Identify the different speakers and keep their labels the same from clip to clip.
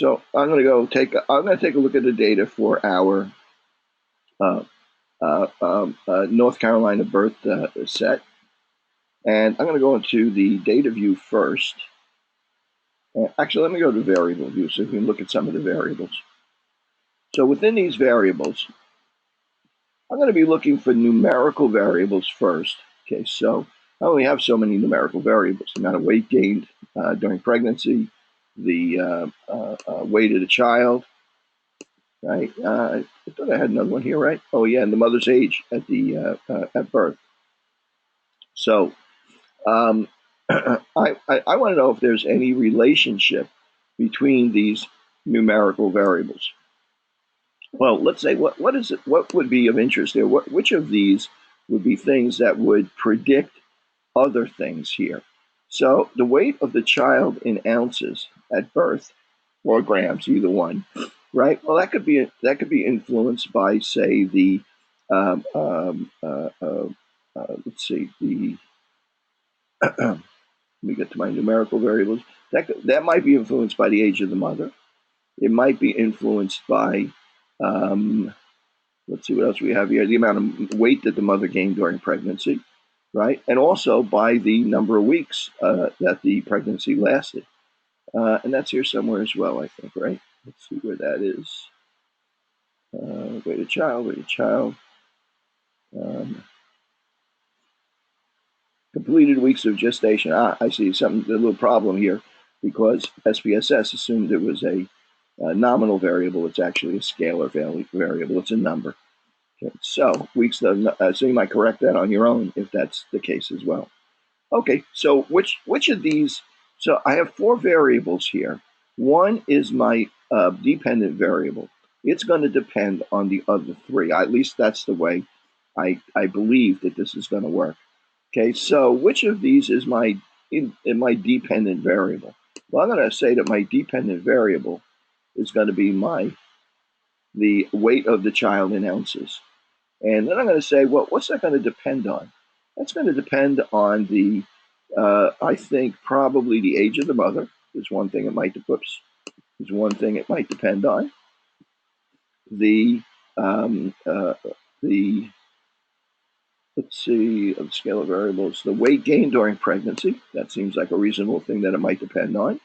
Speaker 1: So I'm going to take a look at the data for our North Carolina birth set, and I'm going to go into the data view first. Actually, let me go to variable view so we can look at some of the variables. So within these variables, I'm going to be looking for numerical variables first. Okay, so I only have so many numerical variables: the amount of weight gained during pregnancy, the weight of the child, right? I thought I had another one here, right? Oh yeah, and the mother's age at the at birth. So I want to know if there's any relationship between these numerical variables. Well, let's say what would be of interest there? Which of these would be things that would predict other things here? So the weight of the child in ounces at birth, or grams, either one, right? Well, that could be influenced by, say, the let's see, the let me get to my numerical variables. That might be influenced by the age of the mother. It might be influenced by let's see what else we have here. The amount of weight that the mother gained during pregnancy, right? And also by the number of weeks that the pregnancy lasted. And that's here somewhere as well, I think, right? Let's see where that is. Weight of child. Completed weeks of gestation. I see a little problem here because SPSS assumed it was a nominal variable. It's actually a scalar variable. It's a number. Okay, so weeks. So you might correct that on your own if that's the case as well. Okay, so which of these? So I have 4 variables here. One is my dependent variable. It's going to depend on the other 3. At least that's the way I believe that this is going to work. Okay, so which of these is my dependent variable? Well, I'm going to say that my dependent variable is going to be the weight of the child in ounces. And then I'm going to say, well, what's that going to depend on? That's going to depend on the, I think, probably the age of the mother is one thing it might, is one thing it might depend on. Let's see, of the scale of variables, the weight gained during pregnancy. That seems like a reasonable thing that it might depend on.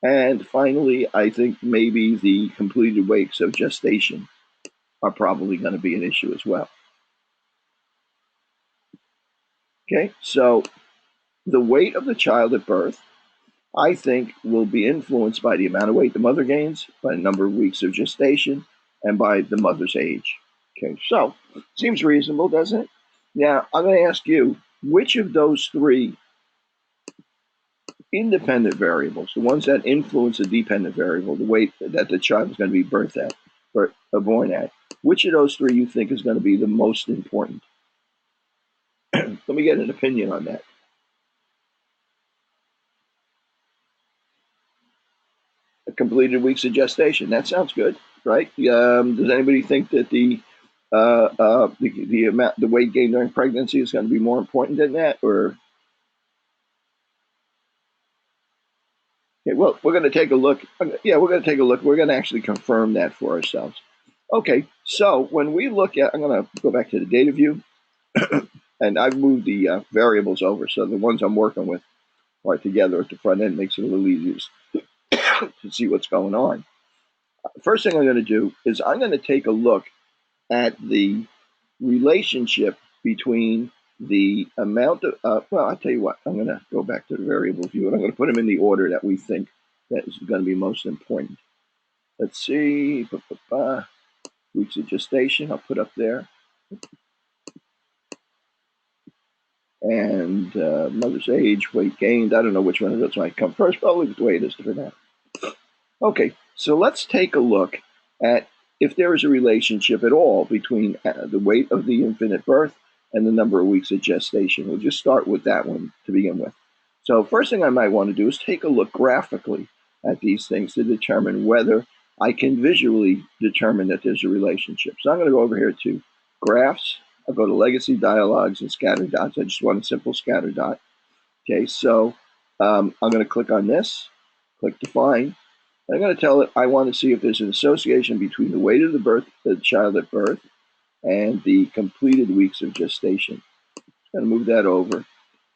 Speaker 1: And finally, I think maybe the completed weeks of gestation are probably going to be an issue as well. Okay, so the weight of the child at birth, I think, will be influenced by the amount of weight the mother gains, by the number of weeks of gestation, and by the mother's age. Okay, so seems reasonable, doesn't it? Now, I'm going to ask you, which of those 3 independent variables, the ones that influence the dependent variable, the weight that the child is going to be born at, which of those 3 you think is going to be the most important? Let me get an opinion on that. Completed weeks of gestation. That sounds good, right? Does anybody think that the weight gain during pregnancy is going to be more important than that, or? Okay, well, we're going to take a look. Yeah, we're going to take a look. We're going to actually confirm that for ourselves. Okay, so when we look at, I'm going to go back to the data view, and I've moved the variables over, so the ones I'm working with are together at the front end. Makes it a little easier to see what's going on. First thing I'm going to do is I'm going to take a look at the relationship between the amount of, well, I'll tell you what, I'm going to go back to the variable view, and I'm going to put them in the order that we think that is going to be most important. Let's see, weeks of gestation, I'll put up there. And mother's age, weight gained, I don't know which one of those might come first, but I'll leave it the way it is for now. Okay, so let's take a look at if there is a relationship at all between the weight of the infant at birth and the number of weeks of gestation. We'll just start with that one to begin with. So first thing I might want to do is take a look graphically at these things to determine whether I can visually determine that there's a relationship. So I'm going to go over here to graphs. I'll go to legacy dialogues and scatter dots. I just want a simple scatter dot. Okay, so I'm going to click on this, click define. I'm going to tell it I want to see if there's an association between the weight of the child at birth and the completed weeks of gestation. I'm going to move that over.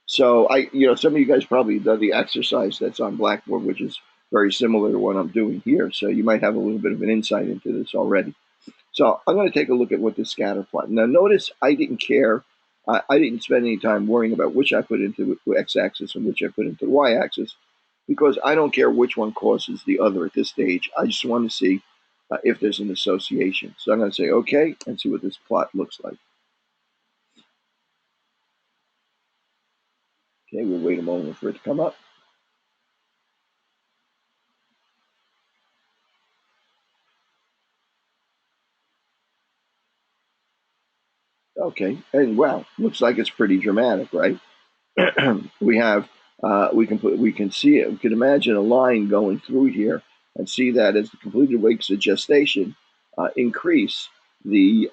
Speaker 1: So some of you guys probably done the exercise that's on Blackboard, which is very similar to what I'm doing here. So you might have a little bit of an insight into this already. So I'm going to take a look at what this scatter plot. Now notice I didn't care. I didn't spend any time worrying about which I put into the x-axis and which I put into the y-axis, because I don't care which one causes the other at this stage. I just want to see if there's an association. So I'm going to say okay and see what this plot looks like. Okay, we'll wait a moment for it to come up. Okay, and wow, looks like it's pretty dramatic, right? we have we can see it. We can imagine a line going through here and see that as the completed weeks of gestation increase, the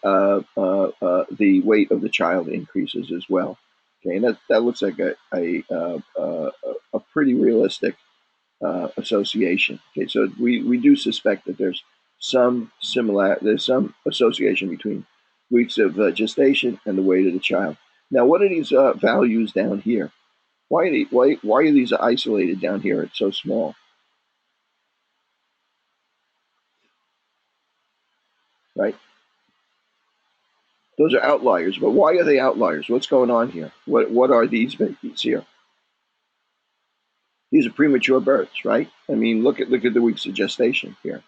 Speaker 1: weight of the child increases as well. Okay, and that looks like a pretty realistic association. Okay, so we do suspect that there's some association between weeks of gestation and the weight of the child. Now, what are these values down here? Why are these isolated down here? It's so small, right? Those are outliers, but why are they outliers? What's going on here? What are these babies here? These are premature births, right? I mean, look at the weeks of gestation here,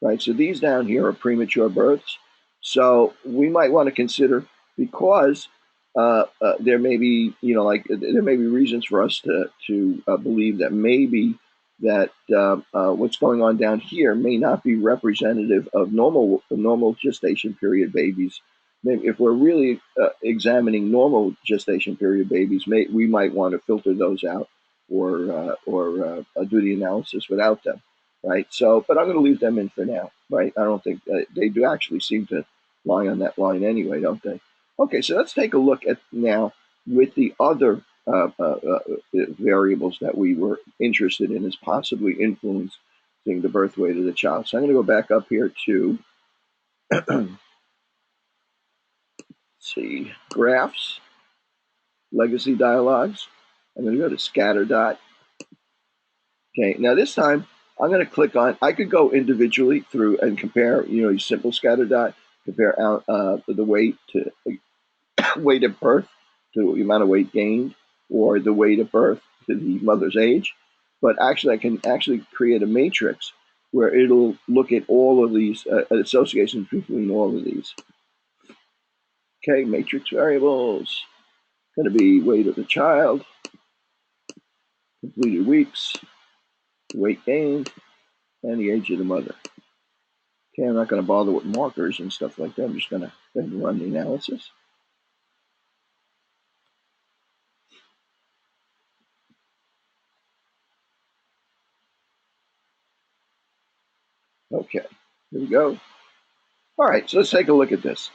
Speaker 1: right? So these down here are premature births. So we might want to consider, because there may be, there may be reasons for us to believe that maybe that what's going on down here may not be representative of normal gestation period babies. Maybe if we're really examining normal gestation period babies, we might want to filter those out, or do the analysis without them, right? So, but I'm going to leave them in for now, right? I don't think they do actually seem to lie on that line anyway, don't they? Okay, so let's take a look at now with the other variables that we were interested in as possibly influencing the birth weight of the child. So I'm going to go back up here to see, graphs, legacy dialogues. I'm going to go to scatter dot. Okay, now this time I'm going to click on, I could go individually through and compare, simple scatter dot, compare out the weight to weight at birth to the amount of weight gained, or the weight at birth to the mother's age. But actually, I can actually create a matrix where it'll look at all of these associations between all of these. Okay, matrix variables. Going to be weight of the child, completed weeks, weight gained, and the age of the mother. Okay, I'm not going to bother with markers and stuff like that. I'm just going to run the analysis. Okay, here we go. All right, so let's take a look at this.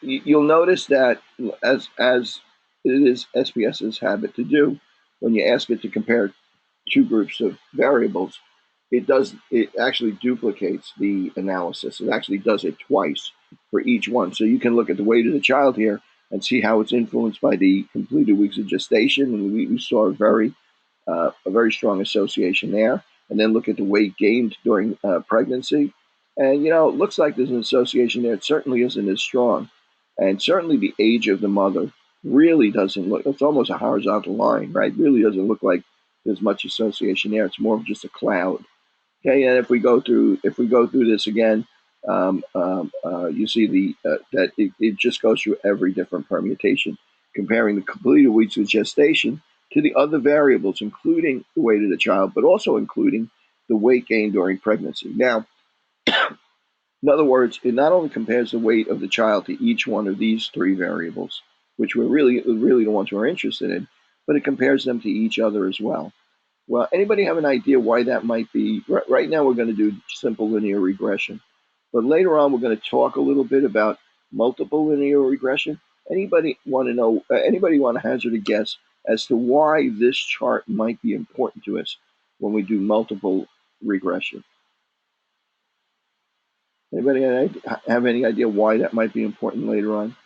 Speaker 1: You'll notice that, as it is SPS's habit to do, when you ask it to compare two groups of variables, it actually duplicates the analysis. It actually does it twice for each one. So you can look at the weight of the child here and see how it's influenced by the completed weeks of gestation, and we saw a very strong association there. And then look at the weight gained during pregnancy. And, it looks like there's an association there. It certainly isn't as strong. And certainly the age of the mother really doesn't look, it's almost a horizontal line, right? Really doesn't look like there's much association there. It's more of just a cloud. Okay, and if we go through this again, you see that it just goes through every different permutation, comparing the completed weeks of gestation to the other variables, including the weight of the child, but also including the weight gained during pregnancy. Now, in other words, it not only compares the weight of the child to each one of these three variables, which we're really the ones we're interested in, but it compares them to each other as well. Well, anybody have an idea why that might be? Right now, we're going to do simple linear regression, but later on, we're going to talk a little bit about multiple linear regression. Anybody want to know? Anybody want to hazard a guess as to why this chart might be important to us when we do multiple regression. Anybody have any idea why that might be important later on?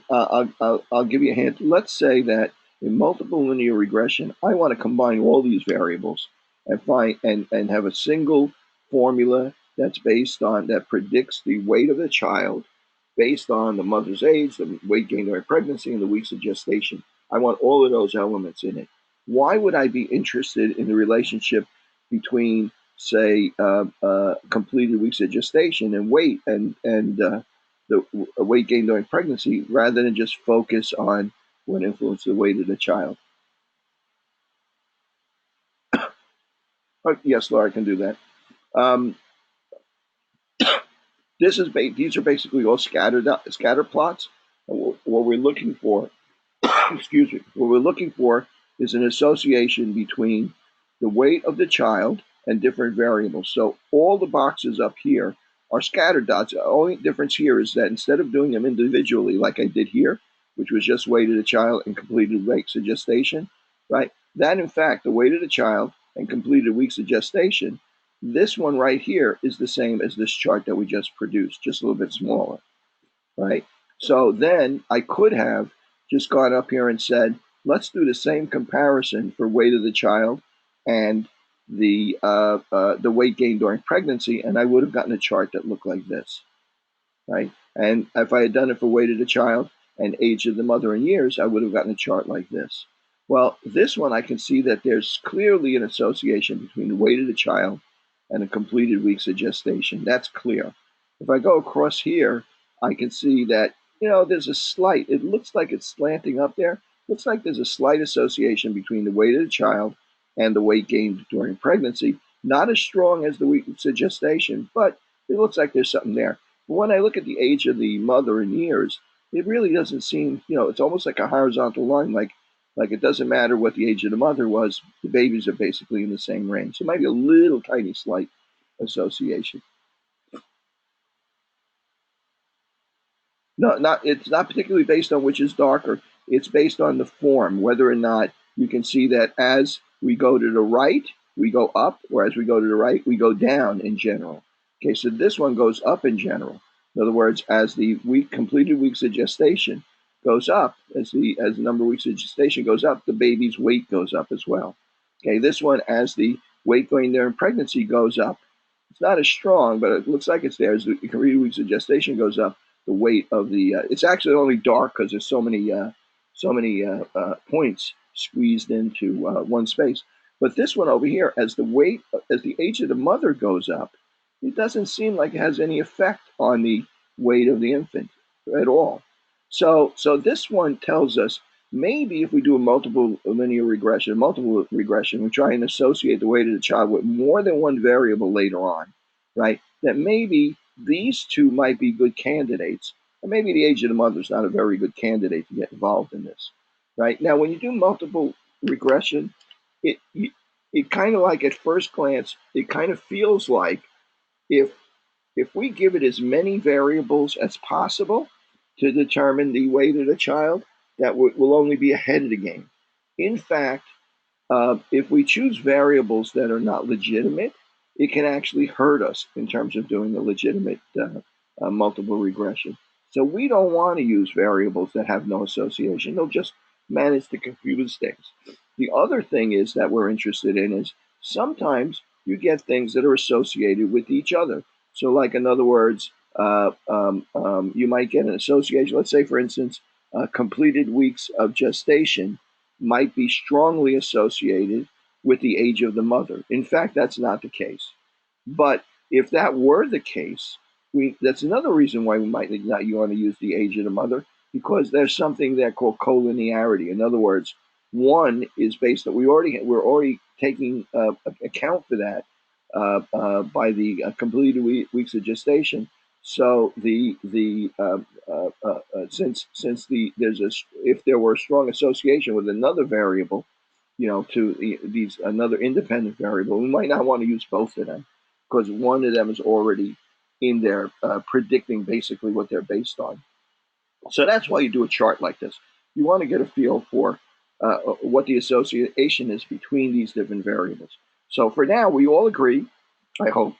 Speaker 1: I'll give you a hint. Let's say that in multiple linear regression, I want to combine all these variables and and have a single formula that's based on that predicts the weight of the child based on the mother's age, the weight gain during pregnancy, and the weeks of gestation. I want all of those elements in it. Why would I be interested in the relationship between, say, completed weeks of gestation and weight and the weight gain during pregnancy rather than just focus on what influenced the weight of the child? Oh, yes, Laura, I can do that. Um, these are basically all scatter plots. What we're looking for, excuse me, what we're looking for is an association between the weight of the child and different variables. So all the boxes up here are scatter dots. The only difference here is that instead of doing them individually like I did here, which was just weight of the child and completed weeks of gestation, right? That in fact, the weight of the child and completed weeks of gestation, this one right here is the same as this chart that we just produced, just a little bit smaller, right? So then I could have just gone up here and said, let's do the same comparison for weight of the child and the weight gain during pregnancy, and I would have gotten a chart that looked like this, right? And if I had done it for weight of the child and age of the mother in years, I would have gotten a chart like this. Well, this one I can see that there's clearly an association between the weight of the child and the completed weeks of gestation. That's clear. If I go across here, I can see that, there's a slight, it looks like it's slanting up there. Looks like there's a slight association between the weight of the child and the weight gained during pregnancy. Not as strong as the weeks of gestation, but it looks like there's something there. But when I look at the age of the mother in years, it really doesn't seem, it's almost like a horizontal line, like it doesn't matter what the age of the mother was, the babies are basically in the same range. So it might be a little tiny slight association. No, it's not particularly based on which is darker. It's based on the form, whether or not you can see that as we go to the right, we go up, or as we go to the right, we go down in general. Okay, so this one goes up in general. In other words, as the completed weeks of gestation goes up, as the number of weeks of gestation goes up, the baby's weight goes up as well. Okay, this one, as the weight going there in pregnancy goes up, it's not as strong, but it looks like it's there. As the completed weeks of gestation goes up, the weight of the it's actually only dark because there's so many points squeezed into one space. But this one over here, as the age of the mother goes up, it doesn't seem like it has any effect on the weight of the infant at all. So this one tells us maybe if we do a multiple regression, we try and associate the weight of the child with more than one variable later on, right? That maybe these two might be good candidates, and maybe the age of the mother is not a very good candidate to get involved in this, right? Now, when you do multiple regression, it kind of like at first glance, it kind of feels like if we give it as many variables as possible to determine the weight of the child, that will only be ahead of the game. In fact, if we choose variables that are not legitimate, it can actually hurt us in terms of doing a legitimate multiple regression. So we don't want to use variables that have no association. They'll just manage to confuse things. The other thing is that we're interested in is sometimes you get things that are associated with each other. So like, in other words, you might get an association. Let's say, for instance, completed weeks of gestation might be strongly associated with the age of the mother. In fact, that's not the case. But if that were the case, that's another reason why we might not want to use the age of the mother, because there's something there called collinearity. In other words, one is based on we're already taking account for that by the completed weeks of gestation. So if there were a strong association with another variable, to these another independent variable, we might not want to use both of them because one of them is already in there predicting basically what they're based on. So that's why you do a chart like this. You want to get a feel for what the association is between these different variables. So for now, we all agree, I hope,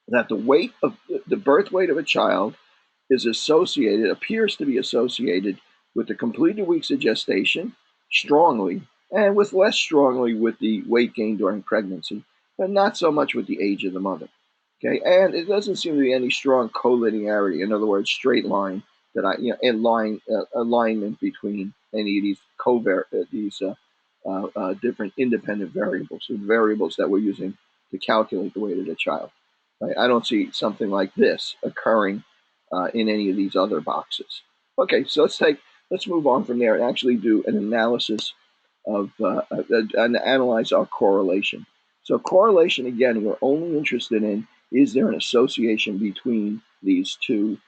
Speaker 1: that the birth weight of a child appears to be associated with the completed weeks of gestation strongly, and with less strongly with the weight gain during pregnancy, but not so much with the age of the mother. Okay, and it doesn't seem to be any strong collinearity. In other words, straight line alignment between any of these different independent variables, the variables that we're using to calculate the weight of the child. Right? I don't see something like this occurring in any of these other boxes. Okay, so let's move on from there and actually do an analysis of and analyze our correlation. So correlation, again, we're only interested in, is there an association between these two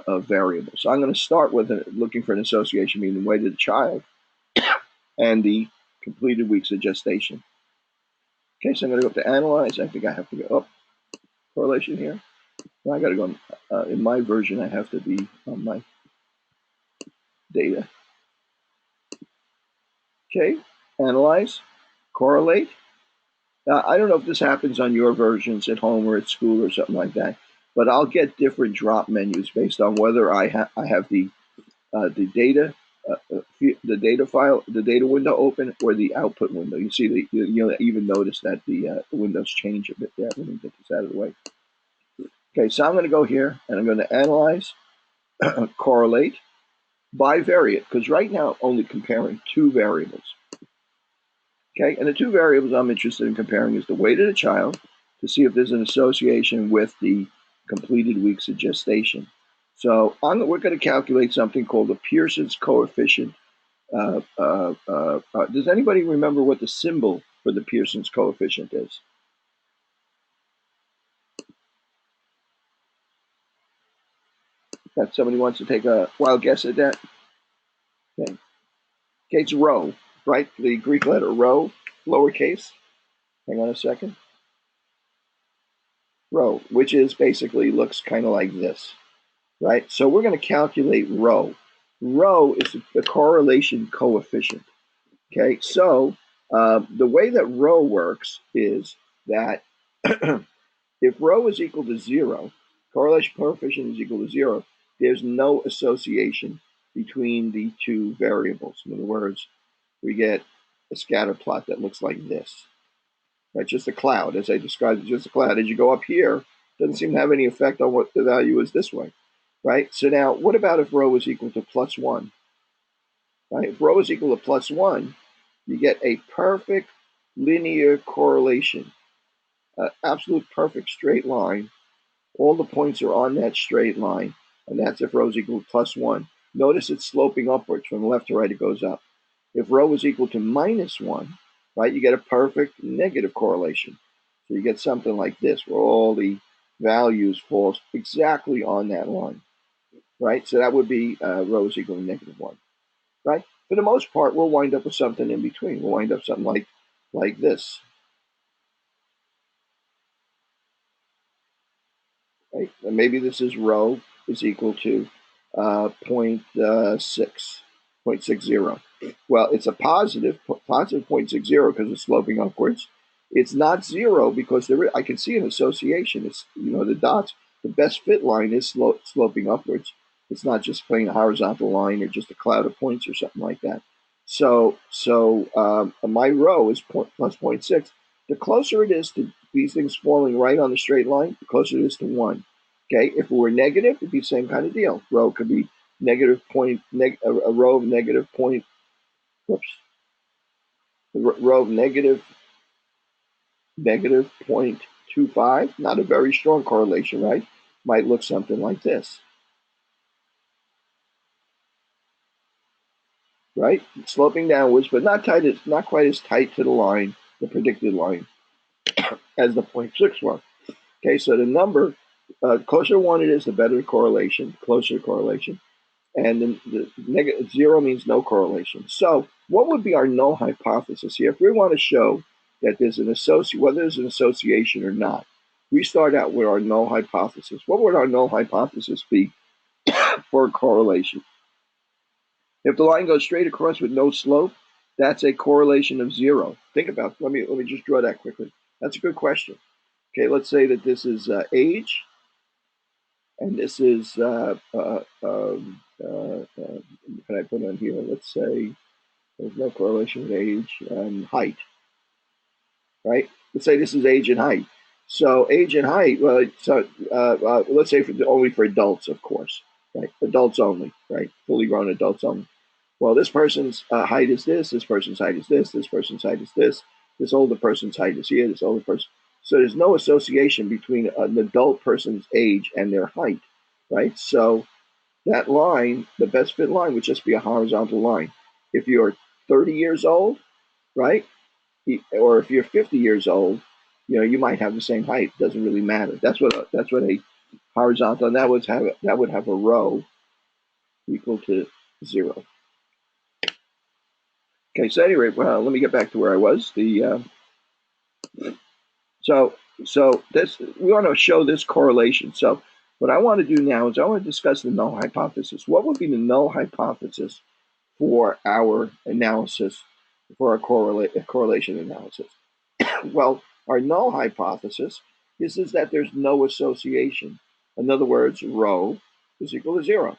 Speaker 1: variables? So I'm going to start with looking for an association between the weight of the child and the completed weeks of gestation. Okay, so I'm going to go up to analyze. I think I have to go up correlation here. Now I got to go in my version. I have to be on my data. Okay, analyze, correlate. I don't know if this happens on your versions at home or at school or something like that, but I'll get different drop menus based on whether I have the data file, the data window open, or the output window. You see, you'll even notice that the windows change a bit there. Let me get this out of the way. Okay, so I'm going to go here and I'm going to analyze, correlate, bivariate, because right now I'm only comparing two variables. Okay, and the two variables I'm interested in comparing is the weight of the child to see if there's an association with the completed weeks of gestation. So we're going to calculate something called the Pearson's coefficient. Does anybody remember what the symbol for the Pearson's coefficient is? If somebody wants to take a wild guess at that? Okay, it's rho, right? The Greek letter rho, lowercase. Hang on a second. Rho, which is basically looks kind of like this, right? So we're going to calculate rho. Rho is the correlation coefficient. Okay, so the way that rho works is that if rho is equal to 0, correlation coefficient is equal to 0, there's no association between the two variables. In other words, we get a scatter plot that looks like this. Right, just a cloud, as I described it, just a cloud. As you go up here, it doesn't seem to have any effect on what the value is this way. Right, so now what about if rho is equal to plus 1? Right, if rho is equal to plus 1, you get a perfect linear correlation, absolute perfect straight line. All the points are on that straight line, and that's if rho is equal to plus 1. Notice it's sloping upwards from left to right, it goes up. If rho is equal to minus 1, right, you get a perfect negative correlation. So you get something like this, where all the values fall exactly on that line, right? So that would be rho is equal to -1, right? For the most part, we'll wind up with something in between. We'll wind up something like this, right? And maybe this is rho is equal to 0.60. Well, it's a positive 0.60 because it's sloping upwards. It's not 0 because I can see an association. It's, the dots, the best fit line is sloping upwards. It's not just plain a horizontal line or just a cloud of points or something like that. So my rho is plus 0.6. The closer it is to these things falling right on the straight line, the closer it is to 1. Okay, if it were negative, it'd be the same kind of deal. Rho could be a row of negative point. Whoops. A row of negative 0.25. Not a very strong correlation, right? Might look something like this. Right? It's sloping downwards, but not quite as tight to the line, the predicted line, as the 0.6 one. Okay, so the number, closer to 1 it is, the better the correlation, closer to correlation. And then the negative 0 means no correlation. So what would be our null hypothesis here? If we want to show that there's whether there's an association or not, we start out with our null hypothesis. What would our null hypothesis be for a correlation? If the line goes straight across with no slope, that's a correlation of 0. Think about it. Let me just draw that quickly. That's a good question. Okay, let's say that this is age, and this is what can I put on here? Let's say there's no correlation with age and height, right? Let's say this is age and height. So age and height, well, let's say only for adults, of course, right? Adults only, right? Fully grown adults only. Well, this person's height is this person's height is this person's height is this older person's height is here, this older person. So there's no association between an adult person's age and their height, right? So that line, the best fit line, would just be a horizontal line. If you're 30 years old, right, or if you're 50 years old, you might have the same height. It doesn't really matter. That's what a horizontal, and that would have a rho equal to 0. Okay, so anyway, well, let me get back to where I was. So this, we want to show this correlation. So what I want to do now is I want to discuss the null hypothesis. What would be the null hypothesis for our analysis, for a correlation analysis? Well, our null hypothesis is that there's no association. In other words, rho is equal to 0.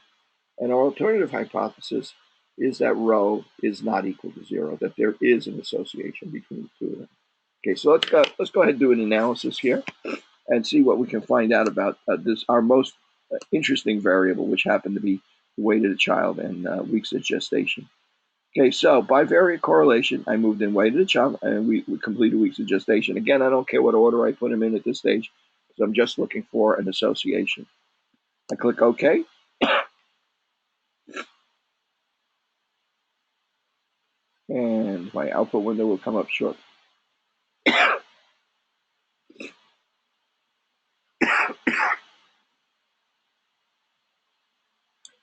Speaker 1: And our alternative hypothesis is that rho is not equal to 0, that there is an association between the two of them. Okay, so let's go ahead and do an analysis here and see what we can find out about this, our most interesting variable, which happened to be the weight of the child and weeks of gestation. Okay, so bivariate correlation, I moved in weight of the child, and we completed weeks of gestation. Again, I don't care what order I put them in at this stage, because I'm just looking for an association. I click OK. And my output window will come up short.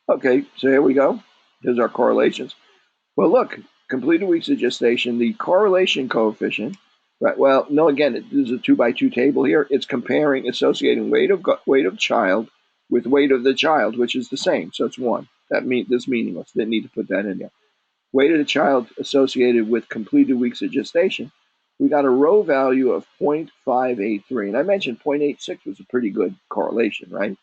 Speaker 1: Okay, so here we go. Here's our correlations. Well, look, completed weeks of gestation, the correlation coefficient, right? Well, no, again, this is a 2x2 table here. It's associating weight of child with weight of the child, which is the same. So it's 1. That's meaningless. Didn't need to put that in there. Weight of the child associated with completed weeks of gestation. We got a rho value of 0.583. And I mentioned 0.86 was a pretty good correlation, right?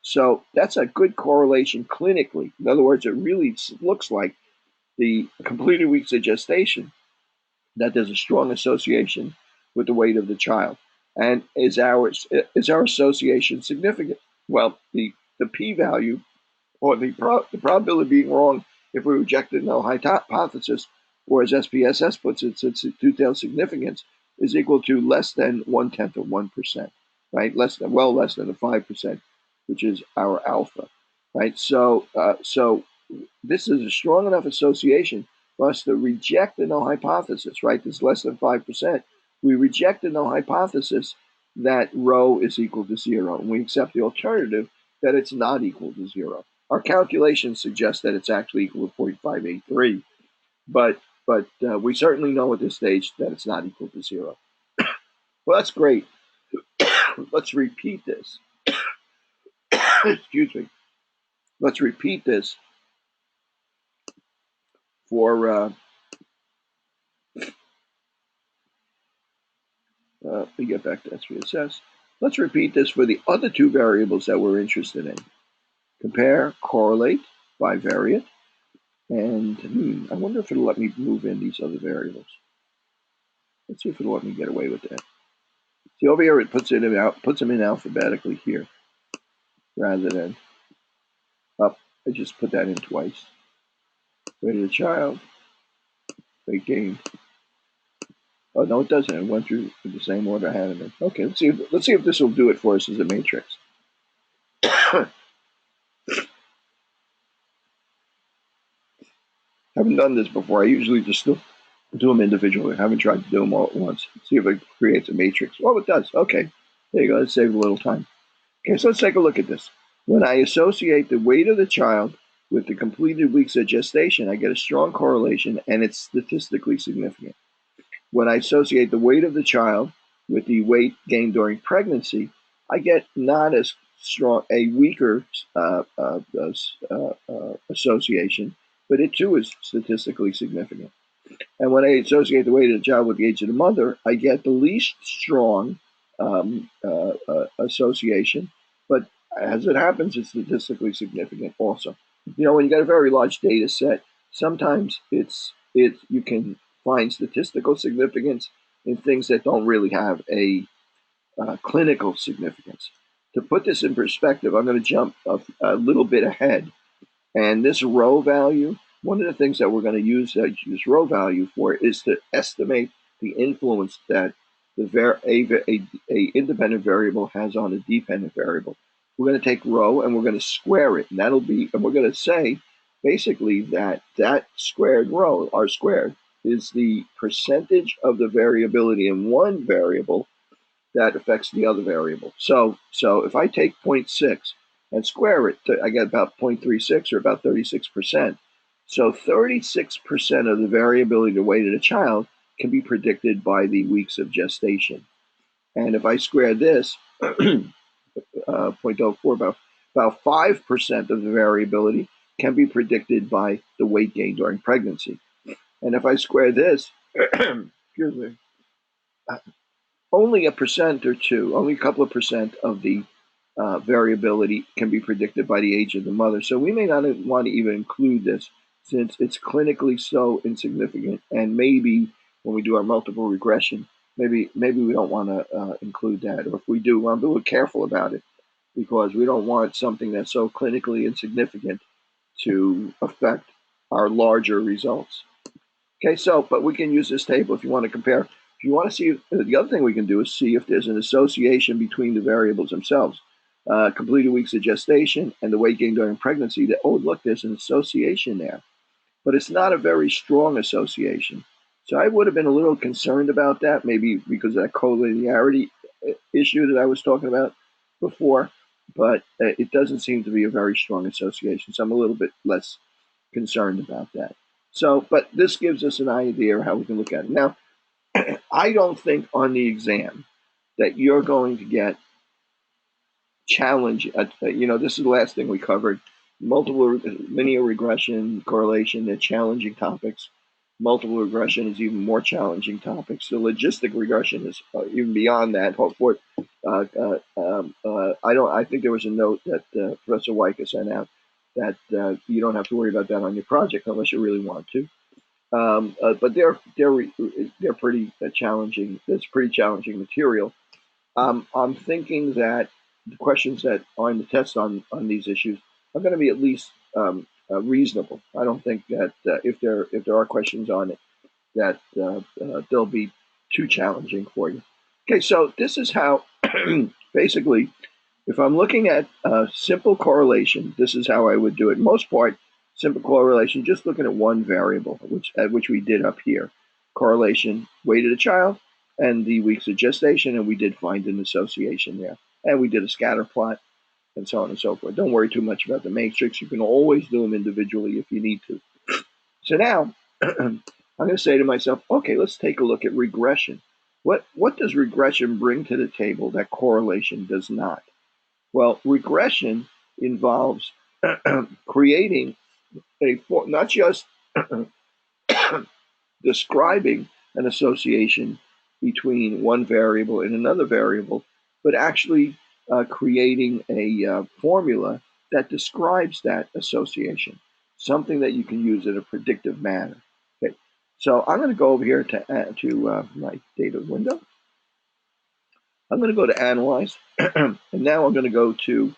Speaker 1: So that's a good correlation clinically. In other words, it really looks like the completed weeks of gestation, that there's a strong association with the weight of the child. And is our association significant? Well, the p-value, or the probability of being wrong if we reject the null hypothesis, or as SPSS puts it, its two-tailed significance, is equal to less than 1/10 of 1%, right? Less than the 5%, which is our alpha, right? So this is a strong enough association for us to reject the null hypothesis, right? This less than 5%. We reject the null hypothesis that rho is equal to 0, and we accept the alternative that it's not equal to 0. Our calculations suggest that it's actually equal to 0.583, but we certainly know at this stage that it's not equal to 0. Well, that's great. Let's repeat this. Excuse me. Let's repeat this for we get back to SPSS. Let's repeat this for the other two variables that we're interested in. Compare, correlate, bivariate, and I wonder if it'll let me move in these other variables. Let's see if it'll let me get away with that. See, over here it puts them in alphabetically here, rather than up. I just put that in twice. Weight of the child, weight gained. Oh no, it doesn't. It went through the same order I had them in. Okay, let's see if this will do it for us as a matrix. Haven't done this before. I usually just do them individually. I haven't tried to do them all at once. See if it creates a matrix. Oh, it does. Okay, there you go. Let's save a little time. Okay, so let's take a look at this. When I associate the weight of the child with the completed weeks of gestation, I get a strong correlation, and it's statistically significant. When I associate the weight of the child with the weight gained during pregnancy, I get not as strong, a weaker association, but it too is statistically significant. And when I associate the weight of the child with the age of the mother, I get the least strong association, but as it happens, it's statistically significant also. When you got a very large data set, sometimes you can find statistical significance in things that don't really have a clinical significance. To put this in perspective, I'm going to jump a little bit ahead. And this rho value, one of the things that we're going to use rho value for is to estimate the influence that a independent variable has on a dependent variable. We're going to take rho and we're going to square it, and we're going to say basically that squared rho, r squared, is the percentage of the variability in one variable that affects the other variable. So if I take 0.6 and square it, I get about 0.36 or about 36%. So 36% of the variability of the weight of the child can be predicted by the weeks of gestation. And if I square this, 0.04, about 5% of the variability can be predicted by the weight gain during pregnancy. And if I square this, excuse me, only a percent or two, only a couple of percent of the variability can be predicted by the age of the mother. So we may not want to even include this since it's clinically so insignificant. And maybe when we do our multiple regression, maybe we don't want to include that. Or if we do, we'll be a little careful about it because we don't want something that's so clinically insignificant to affect our larger results. Okay, but we can use this table if you want to compare. If you want to see, the other thing we can do is see if there's an association between the variables themselves. Completed weeks of gestation and the weight gain during pregnancy. Look, there's an association there. But it's not a very strong association. So I would have been a little concerned about that, maybe because of that collinearity issue that I was talking about before. But it doesn't seem to be a very strong association. So I'm a little bit less concerned about that. But this gives us an idea of how we can look at it. Now, I don't think on the exam that you're going to get challenge. This is the last thing we covered. Multiple linear regression, correlation, they're challenging topics. Multiple regression is even more challenging topics. The logistic regression is even beyond that. I think there was a note that Professor Weicker sent out that you don't have to worry about that on your project unless you really want to. But they're pretty challenging. It's pretty challenging material. I'm thinking that the questions that are in the test on these issues are going to be at least reasonable. I don't think that if there are questions on it, that they'll be too challenging for you. Okay, so this is how basically, if I'm looking at simple correlation, this is how I would do it. Most part, simple correlation, just looking at one variable, which we did up here. Correlation, weight of the child, and the weeks of gestation, and we did find an association there. And we did a scatter plot, and so on and so forth. Don't worry too much about the matrix. You can always do them individually if you need to. So now, I'm going to say to myself, okay, let's take a look at regression. What does regression bring to the table that correlation does not? Well, regression involves creating not just describing an association between one variable and another variable, but actually creating a formula that describes that association, something that you can use in a predictive manner. Okay, so I'm going to go over here to my data window. I'm going to go to Analyze, and now I'm going to go to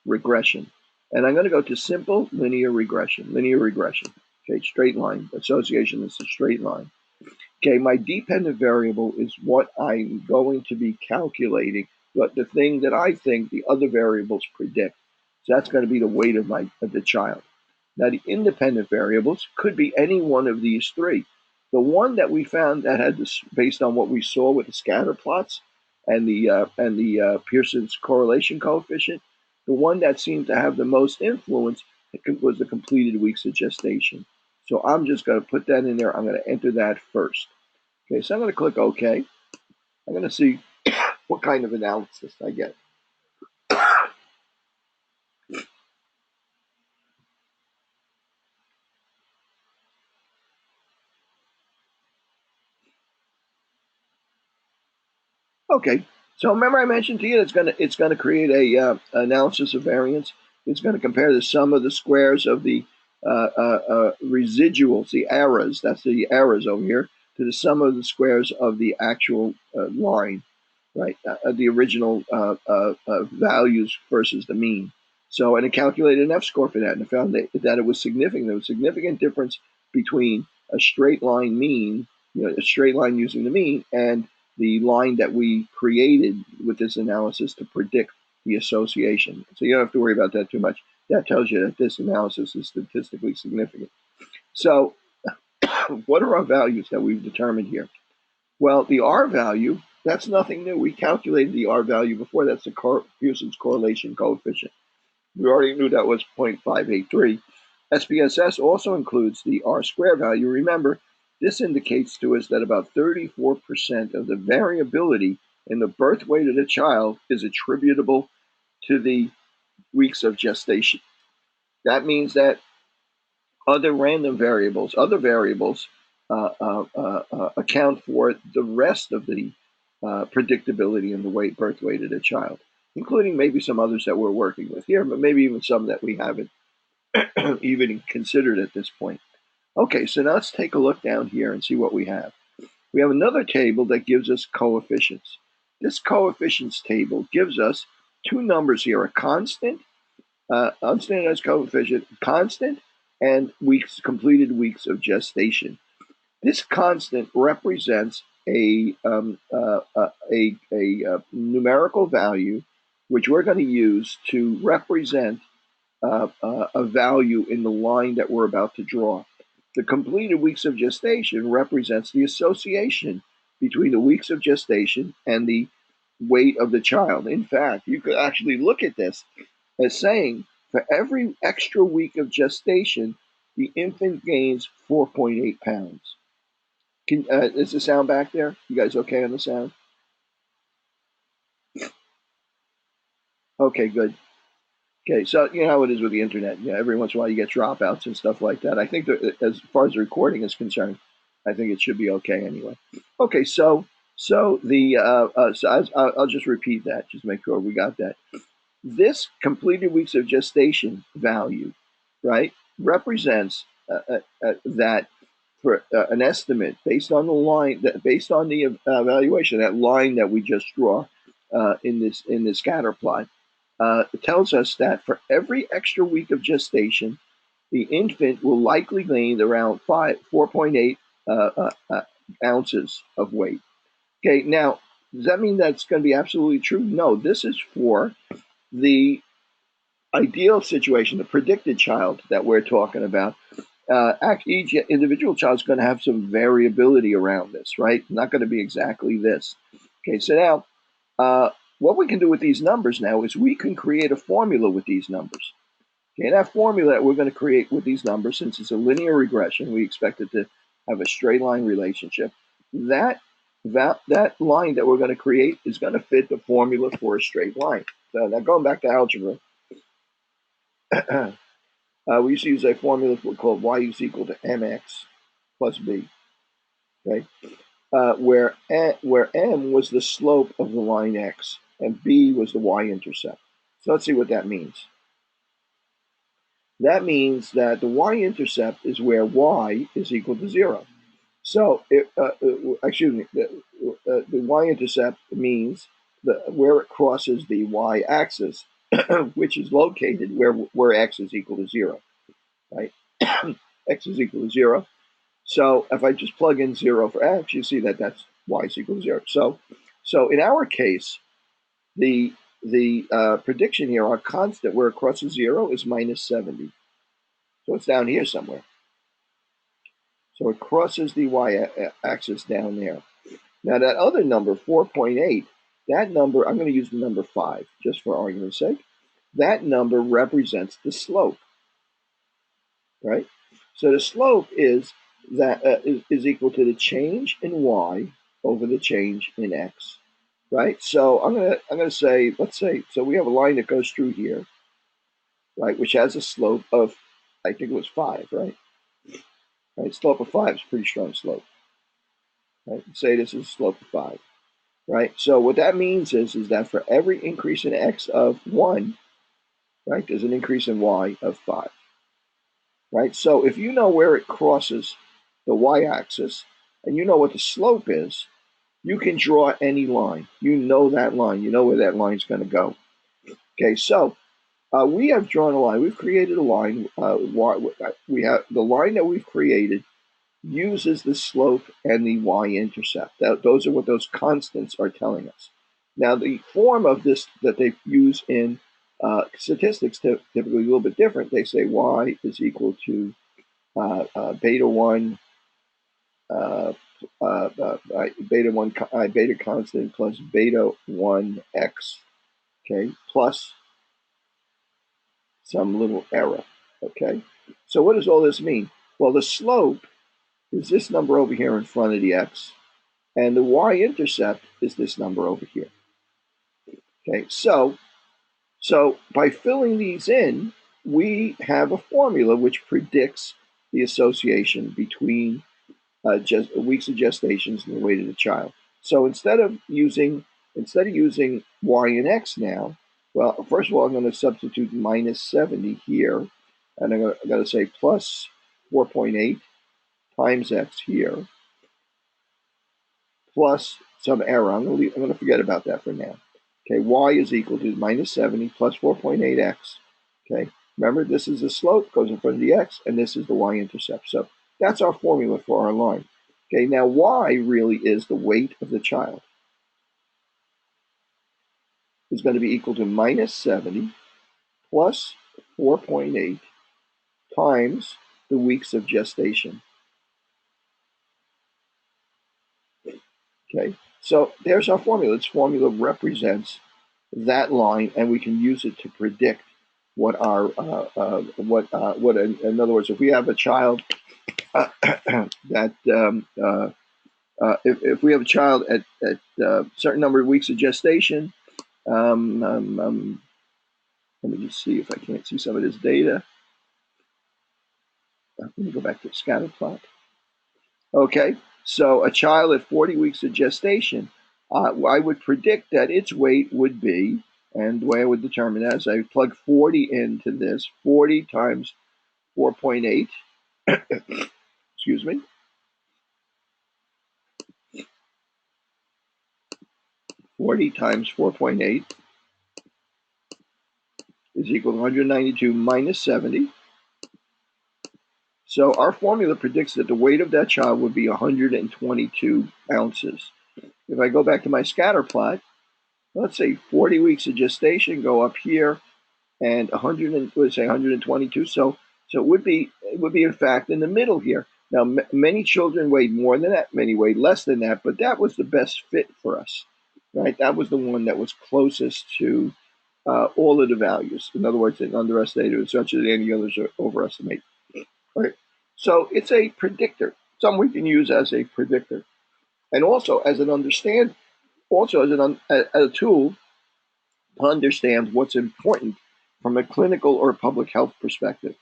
Speaker 1: Regression. And I'm going to go to Simple Linear Regression. Okay, straight line. Association is a straight line. Okay, my dependent variable is what I'm going to be calculating, but the thing that I think the other variables predict. So that's going to be the weight of the child. Now, the independent variables could be any one of these three. The one that we found that had this, based on what we saw with the scatter plots and the Pearson's correlation coefficient, the one that seemed to have the most influence was the completed weeks of gestation. So I'm just going to put that in there. I'm going to enter that first. Okay, so I'm going to click OK. I'm going to see what kind of analysis I get. Okay, so remember I mentioned to you it's gonna create a analysis of variance. It's going to compare the sum of the squares of the residuals, the errors. That's the errors over here, to the sum of the squares of the actual line, right? The original values versus the mean. So, and it calculated an F-score for that, and it found that it was significant. There was a significant difference between a straight line mean, a straight line using the mean, and the line that we created with this analysis to predict the association. So you don't have to worry about that too much. That tells you that this analysis is statistically significant. So what are our values that we've determined here? Well, the R value, that's nothing new. We calculated the R value before. That's the Pearson's correlation coefficient. We already knew that was 0.583. SPSS also includes the R square value. Remember, this indicates to us that about 34% of the variability in the birth weight of the child is attributable to the weeks of gestation. That means that other variables account for the rest of the predictability in the birth weight of the child, including maybe some others that we're working with here, but maybe even some that we haven't even considered at this point. Okay, so now let's take a look down here and see what we have. We have another table that gives us coefficients. This coefficients table gives us two numbers here, a constant, unstandardized coefficient, constant, and completed weeks of gestation. This constant represents a numerical value, which we're going to use to represent a value in the line that we're about to draw. The completed weeks of gestation represents the association between the weeks of gestation and the weight of the child. In fact, you could actually look at this as saying for every extra week of gestation, the infant gains 4.8 pounds. Is the sound back there? You guys okay on the sound? Okay, good. Okay, so you know how it is with the internet. Yeah, every once in a while you get dropouts and stuff like that. I think that as far as the recording is concerned, I think it should be okay anyway. Okay, so I'll just repeat that, just make sure we got that. This completed weeks of gestation value, right, represents that for an estimate based on the line based on the evaluation, that line that we just draw in this scatter plot. It tells us that for every extra week of gestation, the infant will likely gain around 4.8 ounces of weight. Okay, now, does that mean that's going to be absolutely true? No, this is for the ideal situation, the predicted child that we're talking about. Each individual child is going to have some variability around this, right? Not going to be exactly this. Okay, so now, what we can do with these numbers now is we can create a formula with these numbers. Okay, and that formula that we're going to create with these numbers, since it's a linear regression, we expect it to have a straight line relationship. That line that we're going to create is going to fit the formula for a straight line. So now going back to algebra, we used to use a formula called y is equal to mx plus b, okay? Where m was the slope of the line x and b was the y-intercept. So let's see what that means. That means that the y-intercept is where y is equal to 0. So, the y-intercept means where it crosses the y-axis, which is located where x is equal to 0, right? X is equal to 0. So if I just plug in 0 for x, you see that that's y is equal to 0. So in our case, the prediction here, our constant where it crosses 0 is minus 70. So it's down here somewhere. So it crosses the y-axis down there. Now that other number, 4.8, that number, I'm going to use the number 5 just for argument's sake. That number represents the slope, right? So the slope is equal to the change in y over the change in x, right? So I'm gonna say, let's say, so we have a line that goes through here, right, which has a slope of, I think it was 5, right? Right, slope of 5 is a pretty strong slope. Right, say this is a slope of 5. right? So what that means is that for every increase in x of 1, right, there's an increase in y of 5, right? So if you know where it crosses the y-axis and you know what the slope is, you can draw any line. You know that line. You know where that line's going to go. Okay, so we have drawn a line. We've created a line. We have the line that we've created uses the slope and the y-intercept. Those are what those constants are telling us. Now, the form of this that they use in statistics typically a little bit different. They say y is equal to beta 1, beta 1, beta constant plus beta 1 x, okay, plus some little error, okay? So what does all this mean? Well, the slope is this number over here in front of the x, and the y-intercept is this number over here. Okay, so by filling these in, we have a formula which predicts the association between just weeks of gestations and the weight of the child. So instead of using y and x now, well, first of all, I'm going to substitute minus 70 here, and I'm going to say plus 4.8 times x here, plus some error. I'm going to forget about that for now. Okay, y is equal to minus 70 plus 4.8x. Okay, remember this is the slope, goes in front of the x, and this is the y-intercept. So that's our formula for our line. Okay, now y really is the weight of the child. Is going to be equal to minus 70 plus 4.8 times the weeks of gestation. Okay, so there's our formula. This formula represents that line, and we can use it to predict what our in other words, if we have a child that if we have a child at a certain number of weeks of gestation, let me just see if I can't see some of this data. Let me go back to the scatter plot. Okay, so a child at 40 weeks of gestation, I would predict that its weight would be, and the way I would determine that is I plug 40 into this, 40 times 4.8, excuse me, 40 times 4.8 is equal to 192 minus 70. So our formula predicts that the weight of that child would be 122 ounces. If I go back to my scatter plot, let's say 40 weeks of gestation go up here, and 122. So it would be in fact in the middle here. Now many children weighed more than that, many weighed less than that, but that was the best fit for us, right? That was the one that was closest to all of the values. In other words, it underestimated as much as any others are overestimated. Right? So it's a predictor. Some we can use as a predictor, and also as an understand, also as a tool to understand what's important from a clinical or public health perspective.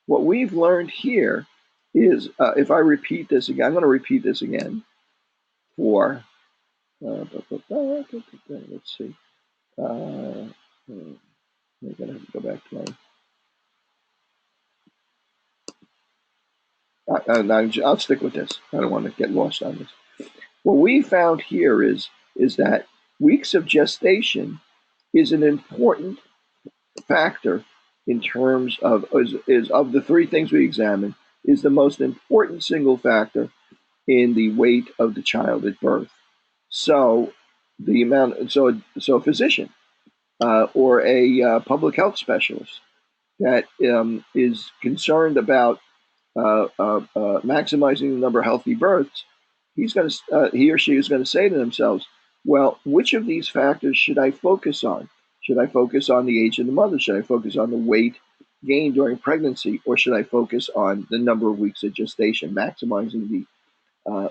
Speaker 1: What we've learned here is, if I repeat this again, I'm going to repeat this again for, let's see, I'm going to go back to my, I'll stick with this. I don't want to get lost on this. What we found here is that weeks of gestation is an important factor in terms of is of the three things we examine, is the most important single factor in the weight of the child at birth. So the amount, so a physician or a public health specialist that is concerned about maximizing the number of healthy births, he or she is going to say to themselves, well, which of these factors should I focus on? Should I focus on the age of the mother? Should I focus on the weight gained during pregnancy? Or should I focus on the number of weeks of gestation, maximizing the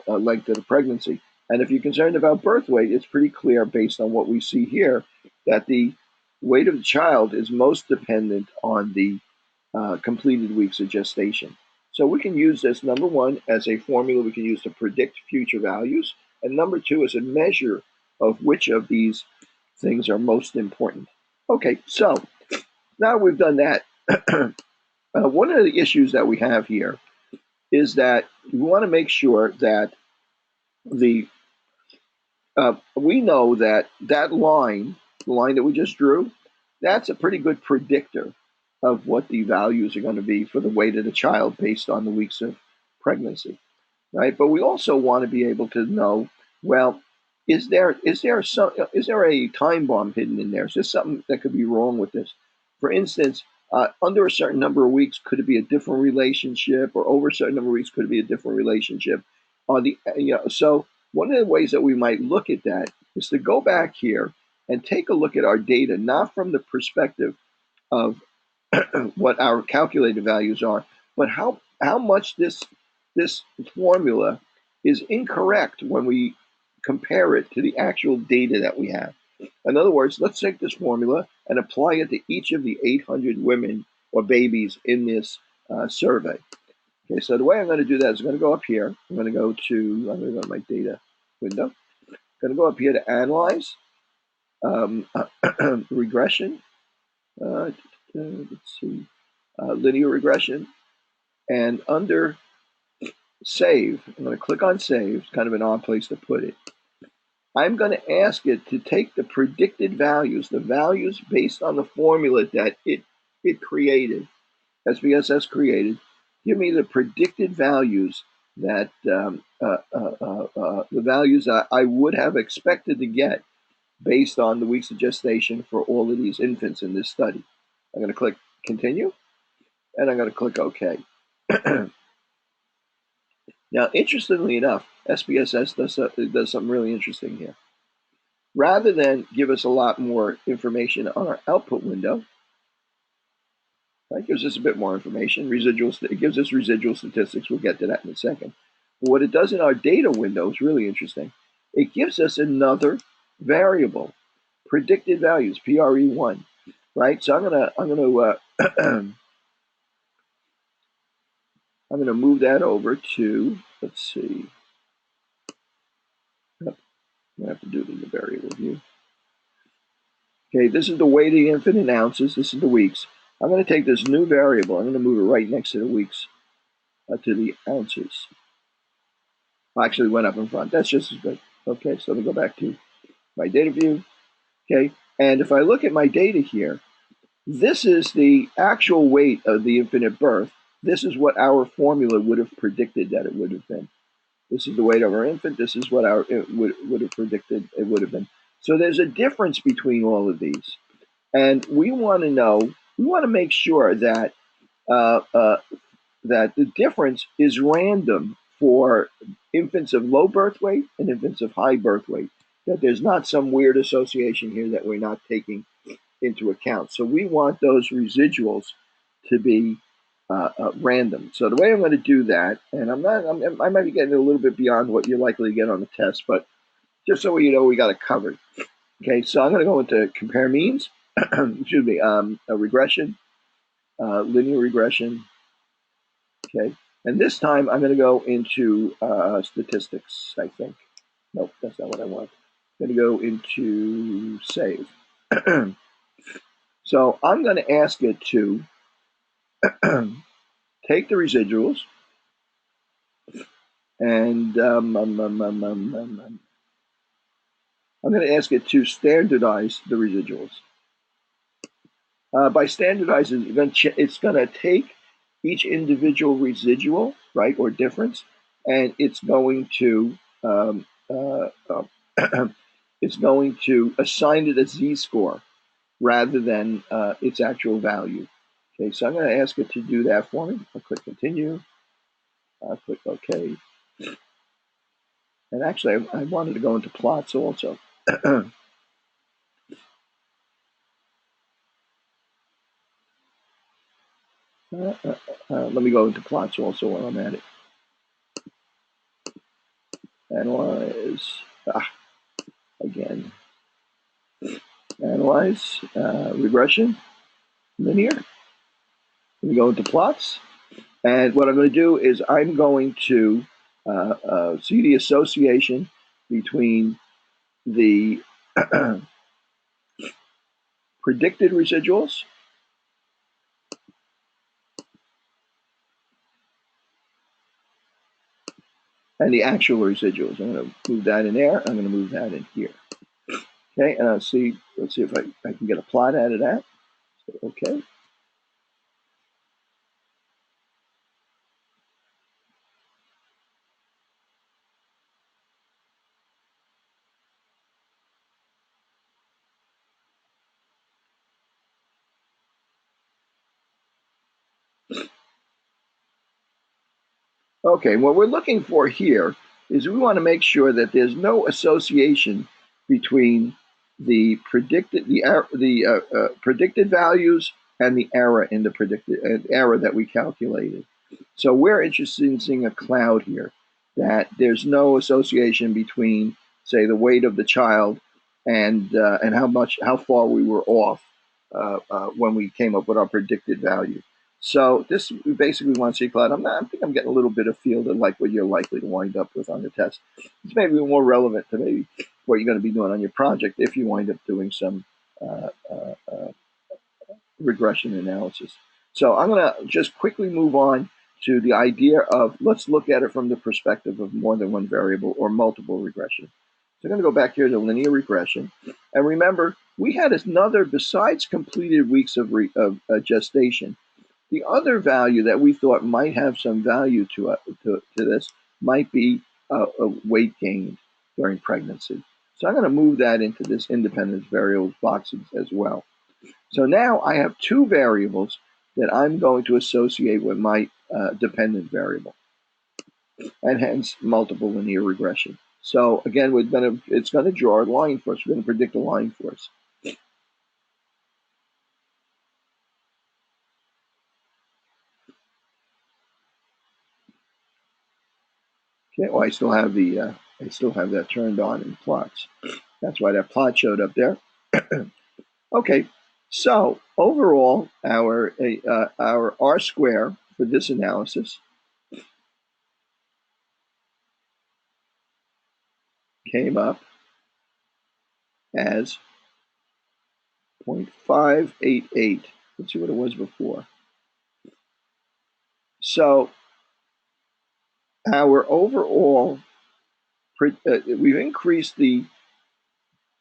Speaker 1: length of the pregnancy? And if you're concerned about birth weight, it's pretty clear based on what we see here that the weight of the child is most dependent on the completed weeks of gestation. So we can use this, number one, as a formula we can use to predict future values, and number two, as a measure of which of these things are most important. Okay, so now we've done that. One of the issues that we have here is that we want to make sure that we know that line, the line that we just drew, that's a pretty good predictor of what the values are going to be for the weight of the child based on the weeks of pregnancy, right? But we also want to be able to know, well, is there a time bomb hidden in there? Is there something that could be wrong with this? For instance, under a certain number of weeks, could it be a different relationship, or over a certain number of weeks, could it be a different relationship? So one of the ways that we might look at that is to go back here and take a look at our data, not from the perspective of what our calculated values are, but how much this formula is incorrect when we compare it to the actual data that we have. In other words, let's take this formula and apply it to each of the 800 women or babies in this survey. Okay, so the way I'm going to do that is I'm going to go up here. I'm going to go to my data window. I'm going to go up here to Analyze, Regression. Let's see, Linear Regression. And under Save, I'm going to click on Save. It's kind of an odd place to put it. I'm going to ask it to take the predicted values, the values based on the formula that it created, SPSS created. Give me the predicted values that the values I would have expected to get based on the weeks of gestation for all of these infants in this study. I'm going to click Continue, and I'm going to click OK. Now, interestingly enough, SPSS does something really interesting here. Rather than give us a lot more information on our output window, it gives us a bit more information. It gives us residual statistics. We'll get to that in a second. But what it does in our data window is really interesting. It gives us another variable, predicted values, PRE1, right? So I'm gonna move that over to, let's see. I have to do it in the variable view. Okay, this is the weight of the infant in ounces. This is the weeks. I'm going to take this new variable. I'm going to move it right next to the weeks, to the ounces. Actually, went up in front. That's just as good. Okay, so let me go back to my data view. Okay, and if I look at my data here, this is the actual weight of the infant at birth. This is what our formula would have predicted that it would have been. This is the weight of our infant. This is what it would have predicted it would have been. So there's a difference between all of these. And we want to make sure that that the difference is random for infants of low birth weight and infants of high birth weight, that there's not some weird association here that we're not taking into account. So we want those residuals to be random. So the way I'm going to do that, and I might be getting a little bit beyond what you're likely to get on the test, but just so you know, we got it covered. Okay, so I'm going to go into compare means, excuse me, a regression, linear regression. Okay, and this time I'm going to go into statistics, I think. Nope, that's not what I want. I'm going to go into save. So I'm going to ask it to take the residuals and I'm going to ask it to standardize the residuals. By standardizing, it's going to take each individual residual, right, or difference, and it's going to it's going to assign it a z-score rather than its actual value. Okay, so I'm going to ask it to do that for me. I'll click Continue. I'll click OK. And actually, I wanted to go into plots also. Let me go into plots also while I'm at it. Analyze. Again. Analyze. Regression. Linear. Let me go into plots. And what I'm going to do is I'm going to see the association between the predicted residuals and the actual residuals. I'm going to move that in there. I'm going to move that in here. Okay, and let's see if I can get a plot out of that. So, okay. Okay, what we're looking for here is we want to make sure that there's no association between the predicted values and the error in the predicted error that we calculated. So we're interested in seeing a cloud here, that there's no association between, say, the weight of the child and how far we were off when we came up with our predicted value. So this we basically want to see cloud. I think I'm getting a little bit of feel to like what you're likely to wind up with on the test. It's maybe more relevant to maybe what you're going to be doing on your project if you wind up doing some regression analysis. So I'm going to just quickly move on to the idea of let's look at it from the perspective of more than one variable or multiple regression. So I'm going to go back here to linear regression. And remember, we had another, besides completed weeks of gestation, the other value that we thought might have some value to this might be a weight gain during pregnancy. So I'm going to move that into this independent variables box as well. So now I have two variables that I'm going to associate with my dependent variable, and hence multiple linear regression. So again, it's going to draw a line for us. We're going to predict a line for us. Okay, well, I still have that turned on in plots. That's why that plot showed up there. Okay, so overall, our R square for this analysis came up as 0.588. Let's see what it was before. So our overall, we've increased the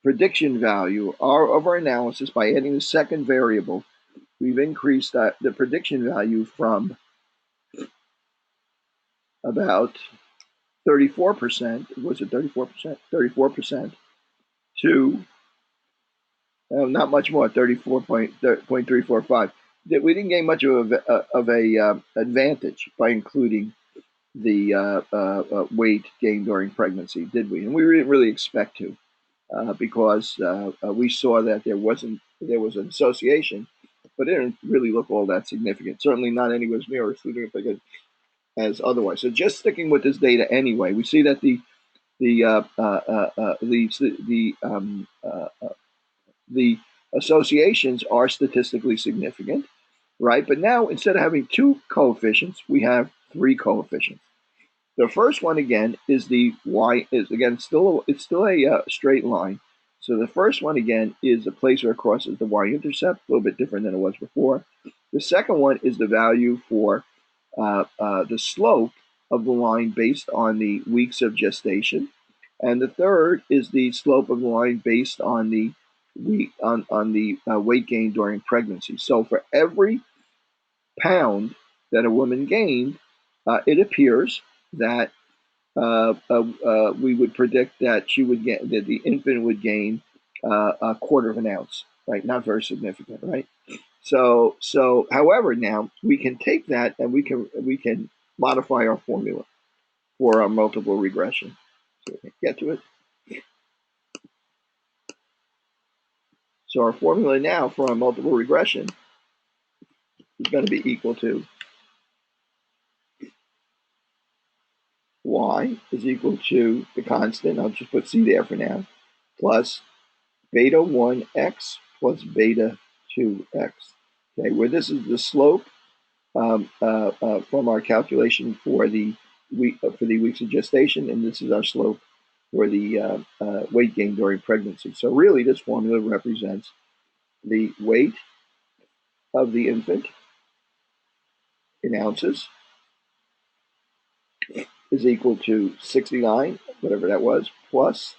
Speaker 1: prediction value of our analysis by adding the second variable. We've increased the prediction value from about 34%. Was it 34%? 34% to not much more, 34.345. We didn't gain much of a advantage by including the weight gain during pregnancy, did we? And we didn't really expect to, because we saw that there was an association, but it didn't really look all that significant. Certainly not anywhere near as significant as otherwise. So just sticking with this data anyway, we see that the associations are statistically significant, right? But now instead of having two coefficients, we have three coefficients. The first one again is the y is again still a straight line. So the first one again is the place where it crosses the y-intercept, a little bit different than it was before. The second one is the value for the slope of the line based on the weeks of gestation, and the third is the slope of the line based on the weight gain during pregnancy. So for every pound that a woman gained, it appears that we would predict that that the infant would gain a quarter of an ounce, right? Not very significant, right? So however, now we can take that and we can modify our formula for our multiple regression. So we can get to it. So our formula now for our multiple regression is going to be equal to y is equal to the constant, I'll just put c there for now, plus beta 1x plus beta 2x. Okay, where this is the slope from our calculation for the weeks of gestation, and this is our slope or the weight gain during pregnancy. So really, this formula represents the weight of the infant in ounces is equal to 69, whatever that was, plus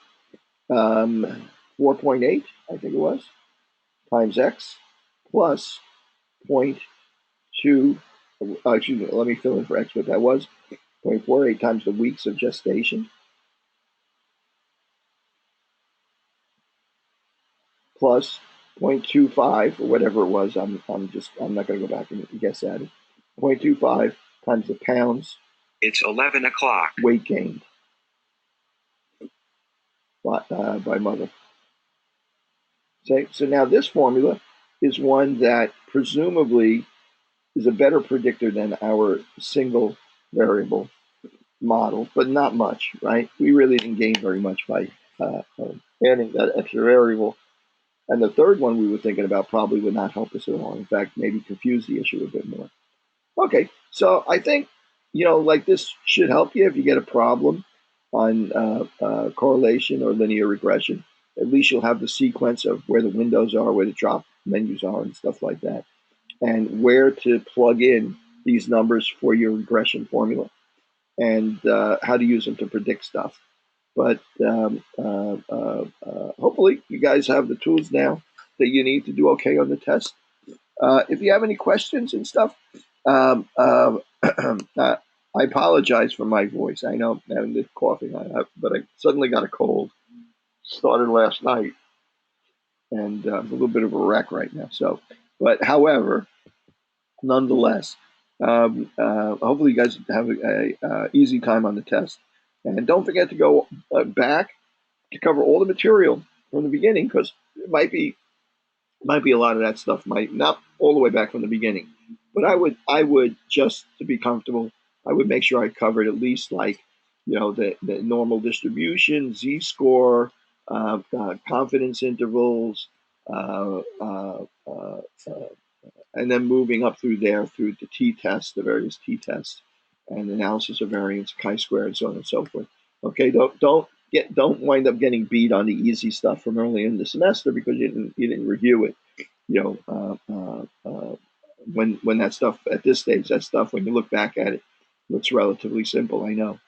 Speaker 1: 4.8, I think it was, times x, plus 0.2, excuse me, let me fill in for x what that was, 0.48 times the weeks of gestation, plus 0.25, or whatever it was, I'm not going to go back and guess at it, 0.25 times the pounds.
Speaker 2: It's 11 o'clock.
Speaker 1: Weight gained by mother. So now this formula is one that presumably is a better predictor than our single variable model, but not much, right? We really didn't gain very much by adding that extra variable. And the third one we were thinking about probably would not help us at all. In fact, maybe confuse the issue a bit more. Okay, so I think, like this should help you if you get a problem on correlation or linear regression. At least you'll have the sequence of where the windows are, where the drop menus are, and stuff like that, and where to plug in these numbers for your regression formula, and how to use them to predict stuff. But hopefully you guys have the tools now that you need to do okay on the test. If you have any questions and stuff, I apologize for my voice. I know I'm having this coughing, but I suddenly got a cold. Started last night, and I'm a little bit of a wreck right now. But however, nonetheless, hopefully you guys have a easy time on the test. And don't forget to go back to cover all the material from the beginning, because it might be a lot of that stuff might not all the way back from the beginning. But I would just to be comfortable, I would make sure I covered at least like the normal distribution, z-score, confidence intervals, uh, uh, uh, and then moving up through there through the t-tests, the various t-tests, and analysis of variance, chi-square, and so on and so forth. Okay, don't wind up getting beat on the easy stuff from early in the semester because you didn't review it. When that stuff at this stage, that stuff when you look back at it, looks relatively simple. I know.